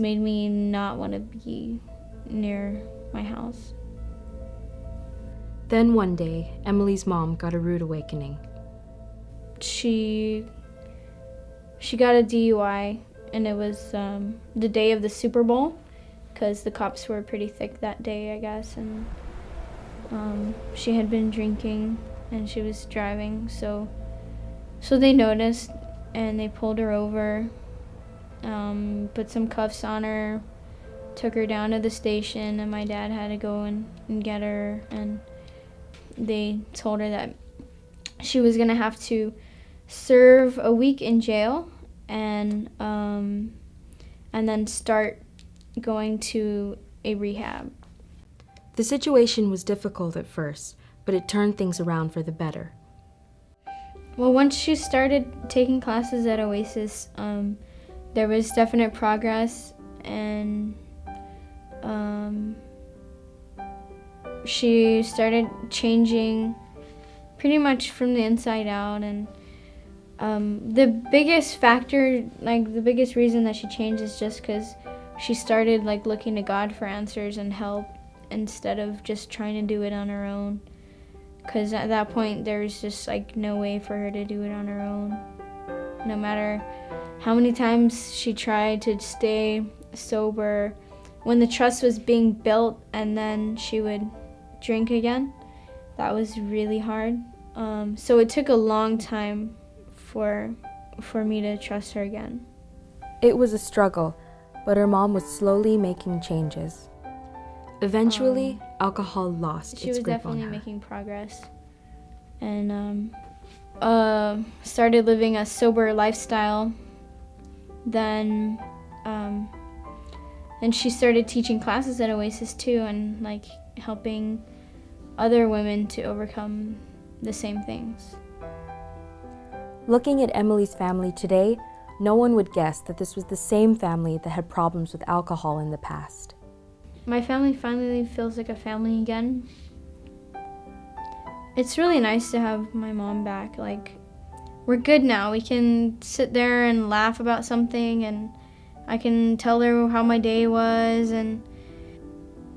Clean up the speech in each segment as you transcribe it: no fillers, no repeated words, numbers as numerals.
made me not want to be near my house. Then one day, Emily's mom got a rude awakening. She got a DUI, and it was the day of the Super Bowl, because the cops were pretty thick that day, I guess, and she had been drinking and she was driving, so they noticed and they pulled her over, put some cuffs on her, took her down to the station, and my dad had to go and get her, and they told her that she was gonna have to serve a week in jail and then start going to a rehab. The situation was difficult at first, but it turned things around for the better. Well, once she started taking classes at Oasis, there was definite progress, and she started changing pretty much from the inside out, and the biggest factor, like the biggest reason that she changed is just because she started like looking to God for answers and help instead of just trying to do it on her own. Because at that point, there was just like no way for her to do it on her own. No matter how many times she tried to stay sober, when the trust was being built and then she would drink again, that was really hard. So it took a long time for me to trust her again. It was a struggle, but her mom was slowly making changes. Eventually, alcohol lost She its was grip on definitely her. making progress, and started living a sober lifestyle. Then she started teaching classes at Oasis too, and like helping other women to overcome the same things. Looking at Emily's family today, no one would guess that this was the same family that had problems with alcohol in the past. My family finally feels like a family again. It's really nice to have my mom back. Like, we're good now. We can sit there and laugh about something, and I can tell her how my day was, and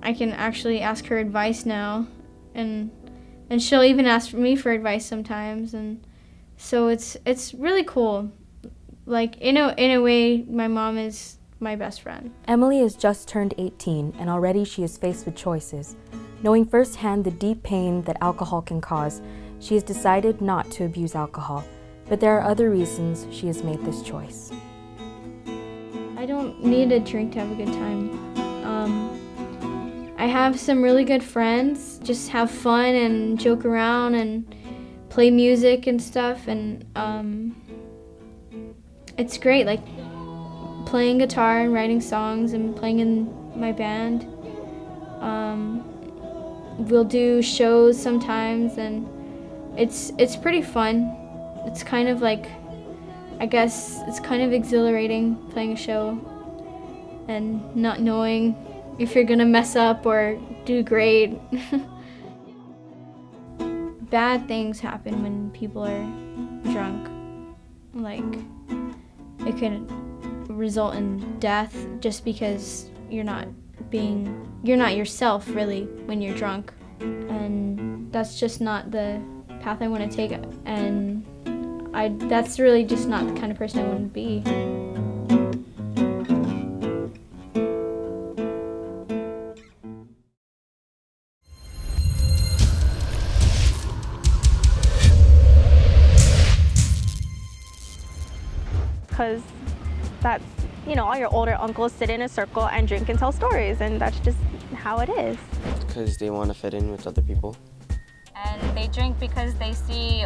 I can actually ask her advice now, and she'll even ask me for advice sometimes, and so it's really cool. Like, in a way, my mom is my best friend. Emily has just turned 18, and already she is faced with choices. Knowing firsthand the deep pain that alcohol can cause, she has decided not to abuse alcohol, but there are other reasons she has made this choice. I don't need a drink to have a good time. I have some really good friends, just have fun and joke around and play music and stuff, and it's great, like playing guitar and writing songs and playing in my band. We'll do shows sometimes, and it's pretty fun. It's kind of like, I guess it's kind of exhilarating playing a show and not knowing if you're gonna mess up or do great. Bad things happen when people are drunk. Like, it can result in death just because you're not yourself really when you're drunk, and that's just not the path I want to take, and that's really just not the kind of person I want to be. Because that's, all your older uncles sit in a circle and drink and tell stories, and that's just how it is. Because they want to fit in with other people. And they drink because they see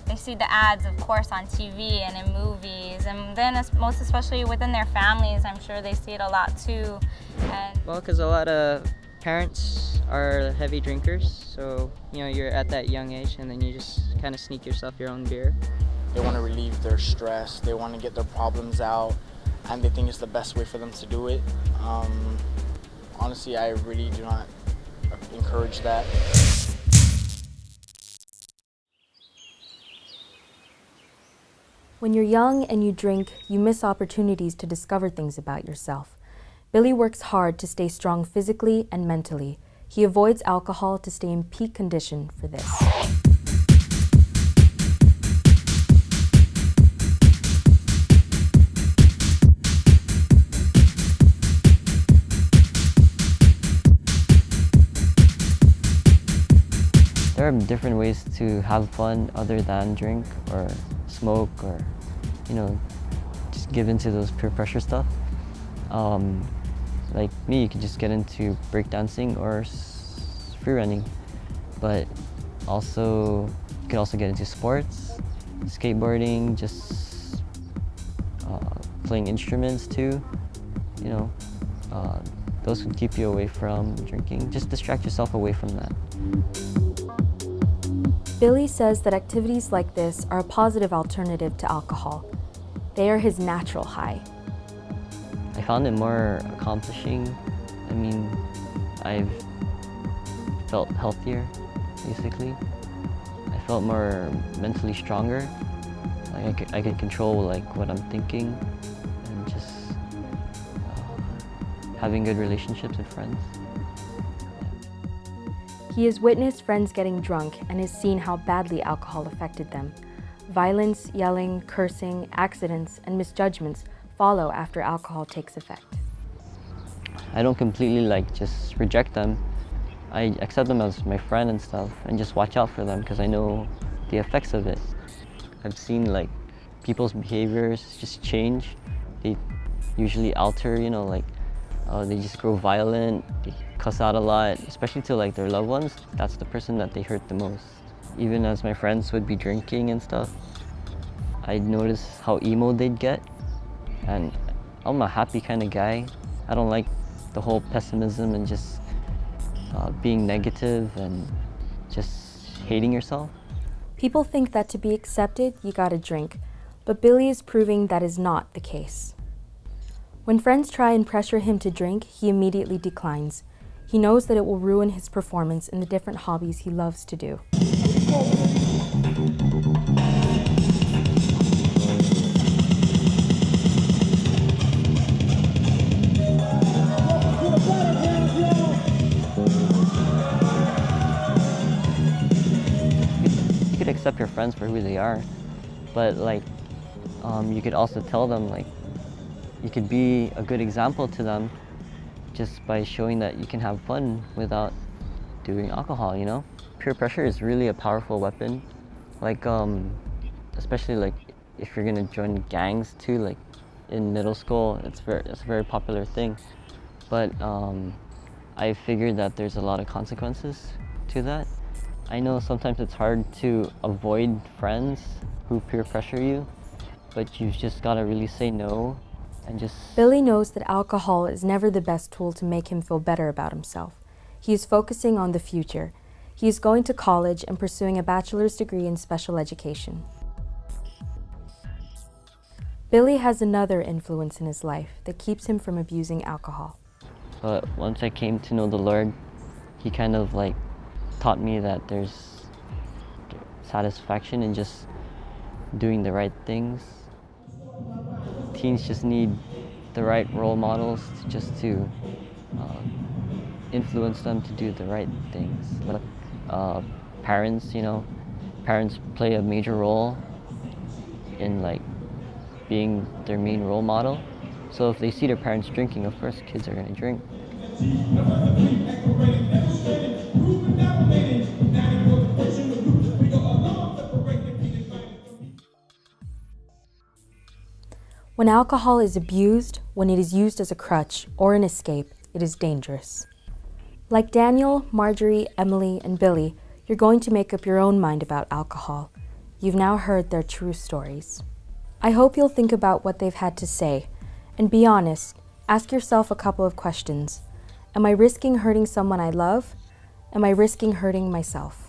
the ads, of course, on TV and in movies, and then most especially within their families, I'm sure they see it a lot too. And well, because a lot of parents are heavy drinkers, so you're at that young age, and then you just kind of sneak yourself your own beer. They want to relieve their stress, they want to get their problems out, and they think it's the best way for them to do it. Honestly, I really do not encourage that. When you're young and you drink, you miss opportunities to discover things about yourself. Billy works hard to stay strong physically and mentally. He avoids alcohol to stay in peak condition for this. There are different ways to have fun other than drink or smoke or, just give into those peer pressure stuff. Like me, you could just get into breakdancing or free running, but also you could also get into sports, skateboarding, just playing instruments too. Those would keep you away from drinking. Just distract yourself away from that. Billy says that activities like this are a positive alternative to alcohol. They are his natural high. I found it more accomplishing. I've felt healthier, basically. I felt more mentally stronger. Like I could control what I'm thinking and just having good relationships with friends. He has witnessed friends getting drunk and has seen how badly alcohol affected them. Violence, yelling, cursing, accidents, and misjudgments follow after alcohol takes effect. I don't completely just reject them. I accept them as my friend and stuff and just watch out for them because I know the effects of it. I've seen people's behaviors just change. They usually alter, they just grow violent, they cuss out a lot, especially to their loved ones. That's the person that they hurt the most. Even as my friends would be drinking and stuff, I'd notice how emo they'd get. And I'm a happy kind of guy. I don't like the whole pessimism and just being negative and just hating yourself. People think that to be accepted, you gotta drink, but Billy is proving that is not the case. When friends try and pressure him to drink, he immediately declines. He knows that it will ruin his performance in the different hobbies he loves to do. You could accept your friends for who they are, but you could also tell them you could be a good example to them just by showing that you can have fun without doing alcohol, Peer pressure is really a powerful weapon. Especially if you're gonna join gangs too, in middle school, it's a very popular thing. But I figured that there's a lot of consequences to that. I know sometimes it's hard to avoid friends who peer pressure you, but you've just gotta really say no. Billy knows that alcohol is never the best tool to make him feel better about himself. He is focusing on the future. He is going to college and pursuing a bachelor's degree in special education. Billy has another influence in his life that keeps him from abusing alcohol. But once I came to know the Lord, He kind of taught me that there's satisfaction in just doing the right things. Teens just need the right role models to influence them to do the right things. Parents, parents play a major role in being their main role model. So if they see their parents drinking, of course kids are gonna drink. When alcohol is abused, when it is used as a crutch or an escape, it is dangerous. Like Daniel, Marjorie, Emily, and Billy, you're going to make up your own mind about alcohol. You've now heard their true stories. I hope you'll think about what they've had to say, and be honest. Ask yourself a couple of questions. Am I risking hurting someone I love? Am I risking hurting myself?